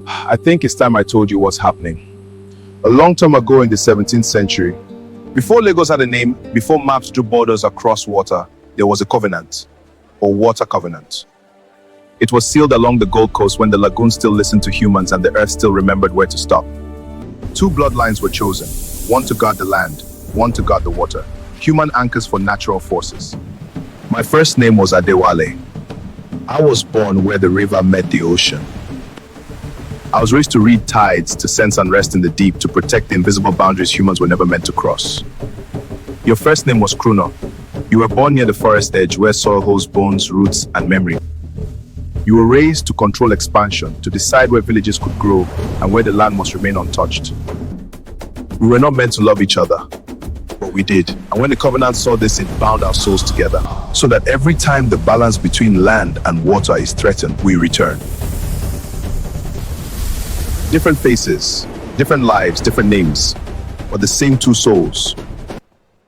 I think it's time I told you what's happening. A long time ago in the 17th century, before Lagos had a name, before maps drew borders across water, there was a covenant, or water covenant. It was sealed along the Gold Coast when the lagoon still listened to humans and the earth still remembered where to stop. Two bloodlines were chosen, one to guard the land, one to guard the water, human anchors for natural forces. My first name was Adewale. I was born where the river met the ocean. I was raised to read tides, to sense unrest in the deep, to protect the invisible boundaries humans were never meant to cross. Your first name was Kruno. You were born near the forest edge where soil holds bones, roots, and memory. You were raised to control expansion, to decide where villages could grow and where the land must remain untouched. We were not meant to love each other, but we did. And when the covenant saw this, it bound our souls together, so that every time the balance between land and water is threatened, we return. Different faces, different lives, different names, but the same two souls.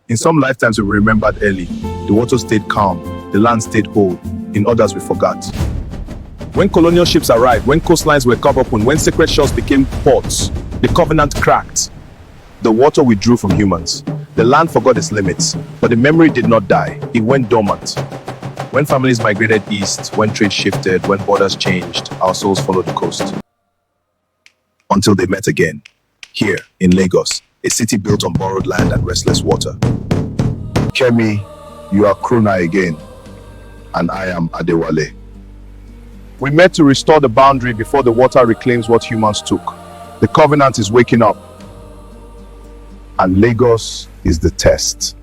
In some lifetimes we were remembered early. The water stayed calm, the land stayed whole. In others we forgot. When colonial ships arrived, when coastlines were cut open, when sacred shores became ports, the covenant cracked. The water withdrew from humans. The land forgot its limits, but the memory did not die. It went dormant. When families migrated east, when trade shifted, when borders changed, our souls followed the coast. Until they met again, here in Lagos, a city built on borrowed land and restless water. Kemi, you are Kruna again, and I am Adewale. We met to restore the boundary before the water reclaims what humans took. The covenant is waking up, and Lagos is the test.